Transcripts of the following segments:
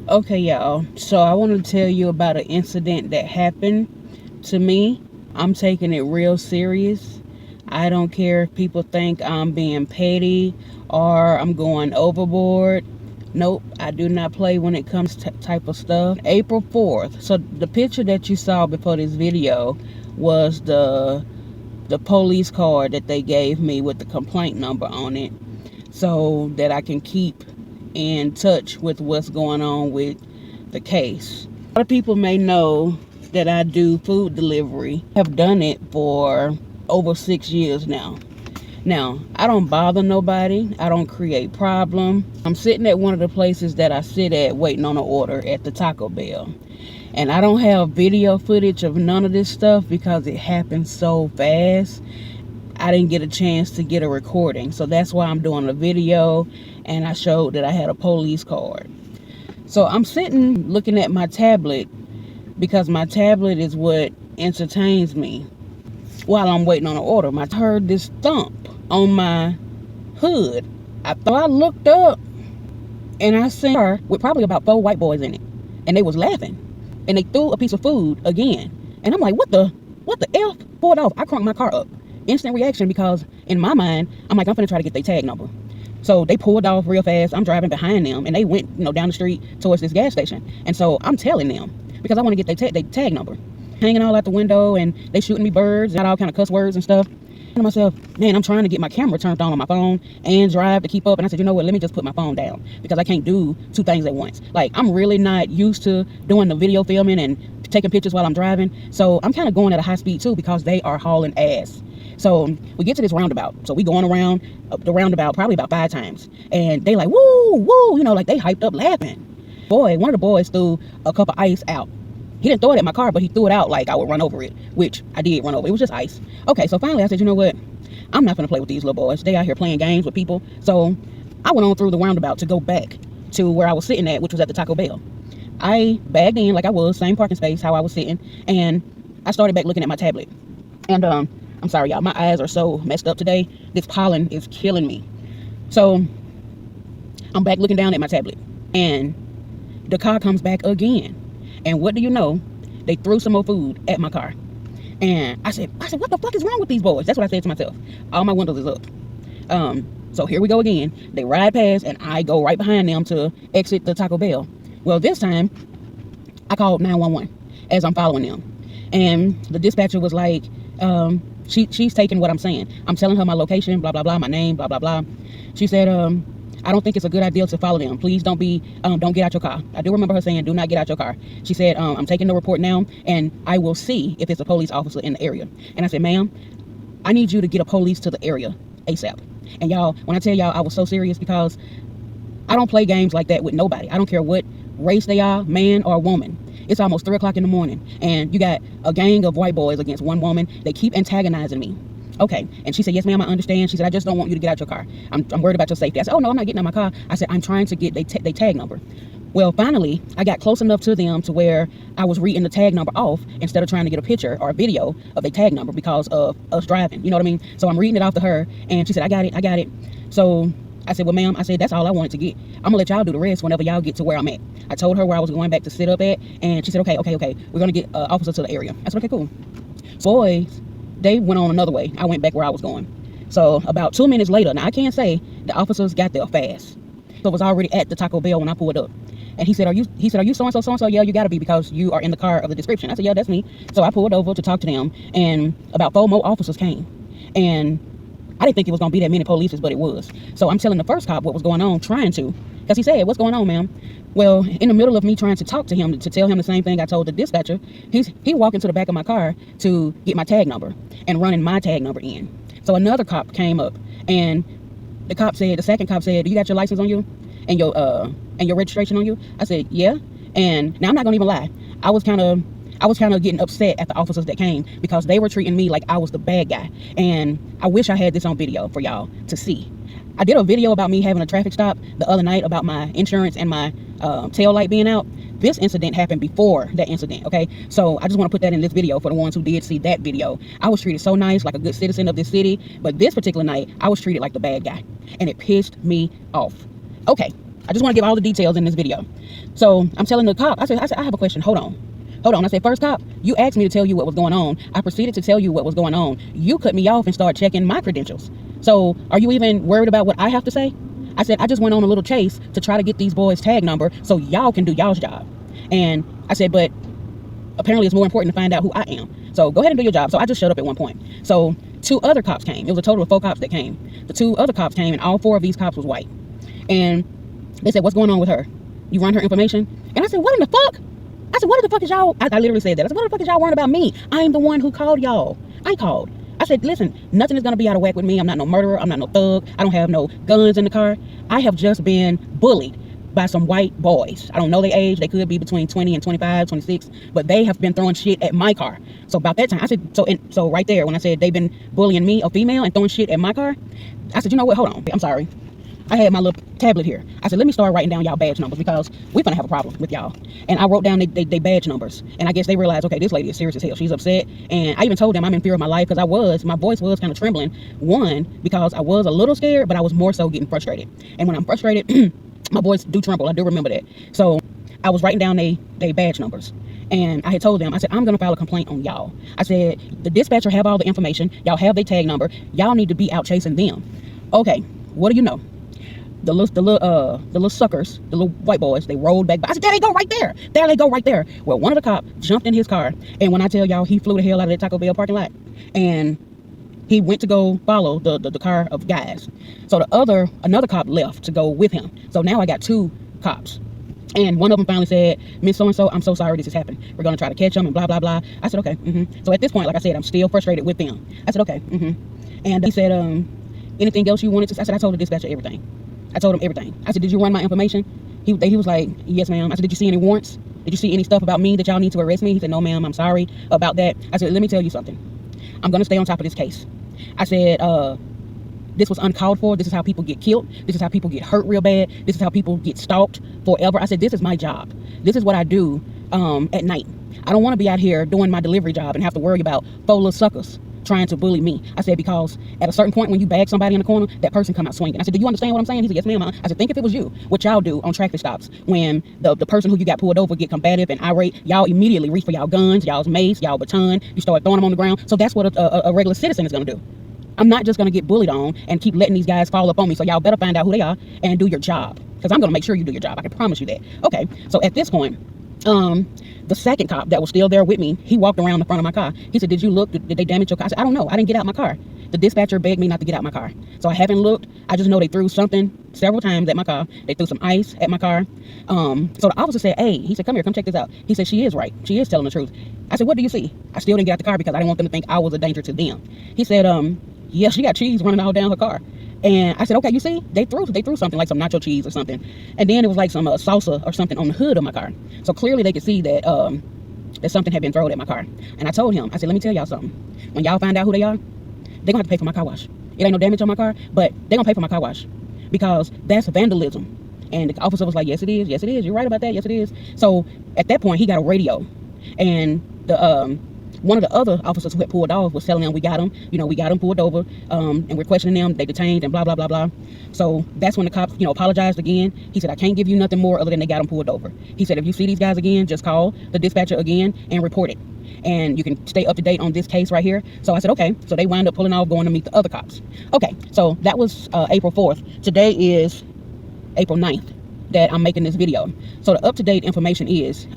Okay, y'all. So I want to tell you about an incident that happened to me. I'm taking it real serious. I don't care if people think I'm being petty or I'm going overboard. Nope, I do not play when it comes to type of stuff. April 4th. So the picture that you saw before this video was the police card that they gave me with the complaint number on it, so that I can keep in touch with what's going on with the case. A lot of people may know that I do food delivery. I've done it for over 6 years now. Now, I don't bother nobody. I don't create problem. I'm sitting at one of the places that I sit at waiting on an order at the Taco Bell. And I don't have video footage of none of this stuff because it happened so fast. I didn't get a chance to get a recording. So that's why I'm doing a video, and I showed that I had a police card. So I'm sitting looking at my tablet because my tablet is what entertains me while I'm waiting on an order. I heard this thump on my hood. I looked up and I seen her with probably about 4 white boys in it. And they was laughing. And they threw a piece of food again. And I'm like, what the F? Pulled off. I crunked my car up. Instant reaction, because in my mind, I'm like, I'm finna try to get their tag number. So they pulled off real fast. I'm driving behind them, and they went, down the street towards this gas station. And so I'm telling them, because I want to get their tag number. Hanging all out the window, and they shooting me birds, and all kind of cuss words and stuff. And to myself, man, I'm trying to get my camera turned on my phone and drive to keep up. And I said, you know what, let me just put my phone down, because I can't do 2 things at once. Like, I'm really not used to doing the video filming and taking pictures while I'm driving. So I'm kind of going at a high speed too, because they are hauling ass. So we get to this roundabout. So we going around the roundabout probably about 5 times. And they like, woo, woo, like they hyped up laughing. Boy, one of the boys threw a cup of ice out. He didn't throw it at my car, but he threw it out like I would run over it, which I did run over. It was just ice. Okay, so finally I said, you know what? I'm not going to play with these little boys. They out here playing games with people. So I went on through the roundabout to go back to where I was sitting at, which was at the Taco Bell. I bagged in like I was, same parking space, how I was sitting, and I started back looking at my tablet. And I'm sorry, y'all, my eyes are so messed up today. This pollen is killing me. So I'm back looking down at my tablet, and the car comes back again. And what do you know? They threw some more food at my car. And I said, what the fuck is wrong with these boys? That's what I said to myself. All my windows is up. So here we go again. They ride past, and I go right behind them to exit the Taco Bell. Well, this time, I called 911 as I'm following them. And the dispatcher was like, she's taking what I'm saying. I'm telling her my location, blah, blah, blah, my name, blah, blah, blah. She said, I don't think it's a good idea to follow them. Please don't get out your car. I do remember her saying, do not get out your car. She said, I'm taking the report now, and I will see if it's a police officer in the area. And I said, ma'am, I need you to get a police to the area ASAP. And y'all, when I tell y'all I was so serious, because I don't play games like that with nobody. I don't care what race they are, man or woman. It's almost 3 o'clock in the morning, and you got a gang of white boys against one woman. They keep antagonizing me. Okay. And she said, yes, ma'am, I understand. She said, I just don't want you to get out your car. I'm worried about your safety. I said, oh, no, I'm not getting out my car. I said, I'm trying to get their tag number. Well, finally, I got close enough to them to where I was reading the tag number off instead of trying to get a picture or a video of a tag number because of us driving. You know what I mean? So I'm reading it off to her, and she said, I got it. So I said, well, ma'am, I said, that's all I wanted to get. I'm going to let y'all do the rest whenever y'all get to where I'm at. I told her where I was going back to sit up at, and she said, okay. We're going to get an officer to the area. I said, okay, cool. Boys, they went on another way. I went back where I was going. So about 2 minutes later, now I can't say the officers got there fast. So I was already at the Taco Bell when I pulled up. And he said, are you so-and-so? Yeah, you gotta be, because you are in the car of the description. I said, yeah, that's me. So I pulled over to talk to them, and about 4 more officers came. And I didn't think it was gonna be that many police, but it was. So I'm telling the first cop what was going on, because he said, what's going on, ma'am? Well, in the middle of me trying to talk to him, to tell him the same thing I told the dispatcher, he walked into the back of my car to get my tag number and running my tag number in. So another cop came up, and the second cop said, do you got your license on you and your registration on you? I said, yeah. And now I'm not gonna even lie. I was kind of getting upset at the officers that came, because they were treating me like I was the bad guy. And I wish I had this on video for y'all to see. I did a video about me having a traffic stop the other night about my insurance and my tail light being out. This incident happened before that incident, okay? So I just want to put that in this video for the ones who did see that video. I was treated so nice, like a good citizen of this city, but this particular night, I was treated like the bad guy, and it pissed me off. Okay, I just want to give all the details in this video. So I'm telling the cop, I said, I have a question. Hold on. I said, first cop, you asked me to tell you what was going on. I proceeded to tell you what was going on. You cut me off and started checking my credentials. So are you even worried about what I have to say? I said, I just went on a little chase to try to get these boys' tag number so y'all can do y'all's job. And I said, but apparently it's more important to find out who I am. So go ahead and do your job. So I just showed up at one point. So 2 other cops came. It was a total of 4 cops that came. The 2 other cops came, and all 4 of these cops was white. And they said, what's going on with her? You run her information? And I said, what in the fuck? I said, what the fuck is y'all? I literally said that. I said, what the fuck is y'all worrying about me? I am the one who called y'all. I called. I said, listen, nothing is going to be out of whack with me. I'm not no murderer. I'm not no thug. I don't have no guns in the car. I have just been bullied by some white boys. I don't know their age. They could be between 20 and 25, 26, but they have been throwing shit at my car. So about that time, I said, so right there, when I said they've been bullying me, a female, and throwing shit at my car, I said, you know what? Hold on. I'm sorry. I had my little tablet here. I said, let me start writing down y'all badge numbers because we're gonna have a problem with y'all. And I wrote down they badge numbers. And I guess they realized, okay, this lady is serious as hell. She's upset. And I even told them I'm in fear of my life because my voice was kind of trembling. One, because I was a little scared, but I was more so getting frustrated. And when I'm frustrated, my voice do tremble. I do remember that. So I was writing down they badge numbers. And I had told them, I said, I'm going to file a complaint on y'all. I said, the dispatcher have all the information. Y'all have their tag number. Y'all need to be out chasing them. Okay, what do you know? The little suckers, the little white boys, they rolled back by. I said, there they go right there. There they go right there. Well, one of the cops jumped in his car. And when I tell y'all, he flew the hell out of that Taco Bell parking lot. And he went to go follow the car of guys. So another cop left to go with him. So now I got 2 cops. And one of them finally said, Miss So-and-so, I'm so sorry this has happened. We're going to try to catch them and blah, blah, blah. I said, okay. So at this point, like I said, I'm still frustrated with them. I said, okay. And he said, anything else you wanted to? I said, I told the dispatcher everything. I told him everything. I said, did you run my information? He was like, yes, ma'am. I said, did you see any warrants? Did you see any stuff about me that y'all need to arrest me? He said, no, ma'am, I'm sorry about that. I said, let me tell you something. I'm going to stay on top of this case. I said, this was uncalled for. This is how people get killed. This is how people get hurt real bad. This is how people get stalked forever. I said, this is my job. This is what I do at night. I don't want to be out here doing my delivery job and have to worry about 4 little suckers trying to bully me. I said, because at a certain point when you bag somebody in the corner, that person come out swinging. I said, do you understand what I'm saying? He said, yes, ma'am. I said, think if it was you, what y'all do on traffic stops when the person who you got pulled over get combative and irate, y'all immediately reach for y'all guns, y'all's mace, y'all baton, you start throwing them on the ground. So that's what a regular citizen is going to do. I'm not just going to get bullied on and keep letting these guys fall up on me. So y'all better find out who they are and do your job, because I'm going to make sure you do your job. I can promise you that. Okay. So at this point, the second cop that was still there with me, he walked around the front of my car. He said, did you look? Did they damage your car? I said, I don't know. I didn't get out my car. The dispatcher begged me not to get out my car. So I haven't looked. I just know they threw something several times at my car. They threw some ice at my car. So the officer said, hey, he said, come here, come check this out. He said, she is right. She is telling the truth. I said, what do you see? I still didn't get out the car because I didn't want them to think I was a danger to them. He said, yeah, she got cheese running all down her car. And I said, okay, you see, they threw something like some nacho cheese or something. And then it was like some salsa or something on the hood of my car. So clearly they could see that that something had been thrown at my car. And I told him, I said, let me tell y'all something. When y'all find out who they are, they're gonna have to pay for my car wash. It ain't no damage on my car, but they're gonna pay for my car wash because that's vandalism. And the officer was like, yes, it is. Yes, it is. You're right about that. Yes, it is. So at that point, he got a radio. And the one of the other officers who had pulled off was telling them we got him pulled over, and we're questioning them, they detained and blah, blah, blah, blah. So that's when the cops, apologized again. He said, I can't give you nothing more other than they got him pulled over. He said, if you see these guys again, just call the dispatcher again and report it. And you can stay up to date on this case right here. So I said, okay. So they wound up pulling off, going to meet the other cops. Okay, so that was April 4th. Today is April 9th that I'm making this video. So the up-to-date information is,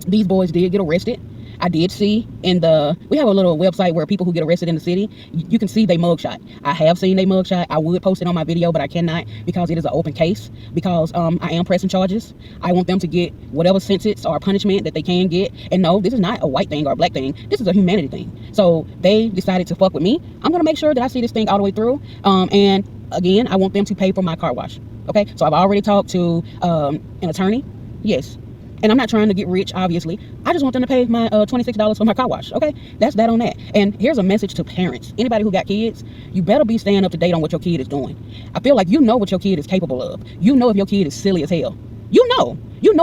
these boys did get arrested. I did see we have a little website where people who get arrested in the city, you can see their mugshot. I have seen their mugshot. I would post it on my video, but I cannot because it is an open case, because I am pressing charges. I want them to get whatever sentence or punishment that they can get. And no, this is not a white thing or a black thing. This is a humanity thing. So they decided to fuck with me. I'm going to make sure that I see this thing all the way through. And again, I want them to pay for my car wash. Okay. So I've already talked to an attorney. Yes. And I'm not trying to get rich, obviously. I just want them to pay my $26 for my car wash, okay? That's that on that. And here's a message to parents. Anybody who got kids, you better be staying up to date on what your kid is doing. I feel like you know what your kid is capable of. You know if your kid is silly as hell. You know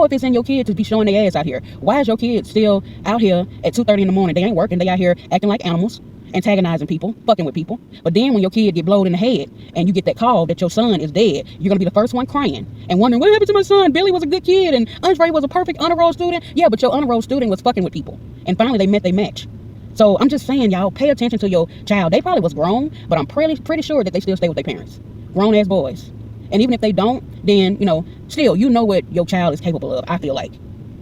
if it's in your kid to be showing their ass out here. Why is your kid still out here at 2:30 in the morning? They ain't working. They out here acting like animals. antagonizing people, fucking with people. But then when your kid get blowed in the head and you get that call that your son is dead, you're gonna be the first one crying and wondering what happened to my son. Billy was a good kid and Andre was a perfect honor roll student. Yeah, but your honor roll student was fucking with people. And finally they met their match. So I'm just saying, y'all, pay attention to your child. They probably was grown, but I'm pretty sure that they still stay with their parents. Grown ass boys. And even if they don't, then, you know, still, you know what your child is capable of, I feel like.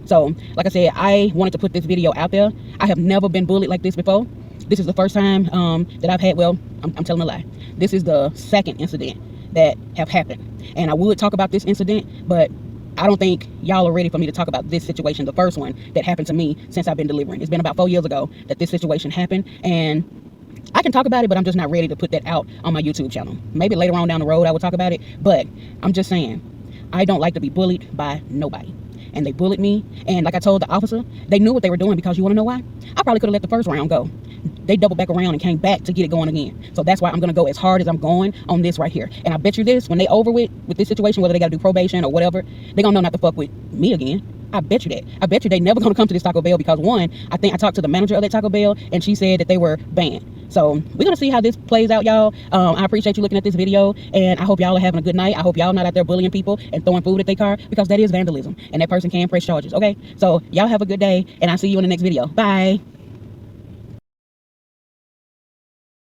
So, like I said, I wanted to put this video out there. I have never been bullied like this before. This is the first time that I've had, well, I'm telling a lie. This is the second incident that have happened. And I would talk about this incident, but I don't think y'all are ready for me to talk about this situation, the first one that happened to me since I've been delivering. It's been about 4 years ago that this situation happened, and I can talk about it, but I'm just not ready to put that out on my YouTube channel. Maybe later on down the road I will talk about it, but I'm just saying, I don't like to be bullied by nobody. And they bullied me, and like I told the officer, they knew what they were doing, because you want to know why? I probably could have let the first round go. They doubled back around and came back to get it going again. So that's why I'm going to go as hard as I'm going on this right here. And I bet you this, when they over with this situation, whether they got to do probation or whatever, they're going to know not to fuck with me again. I bet you that. I bet you they never going to come to this Taco Bell, because one, I think I talked to the manager of that Taco Bell and she said that they were banned. So we're going to see how this plays out, y'all. I appreciate you looking at this video, and I hope y'all are having a good night. I hope y'all not out there bullying people and throwing food at their car, because that is vandalism and that person can press charges. Okay, so y'all have a good day, and I'll see you in the next video. Bye.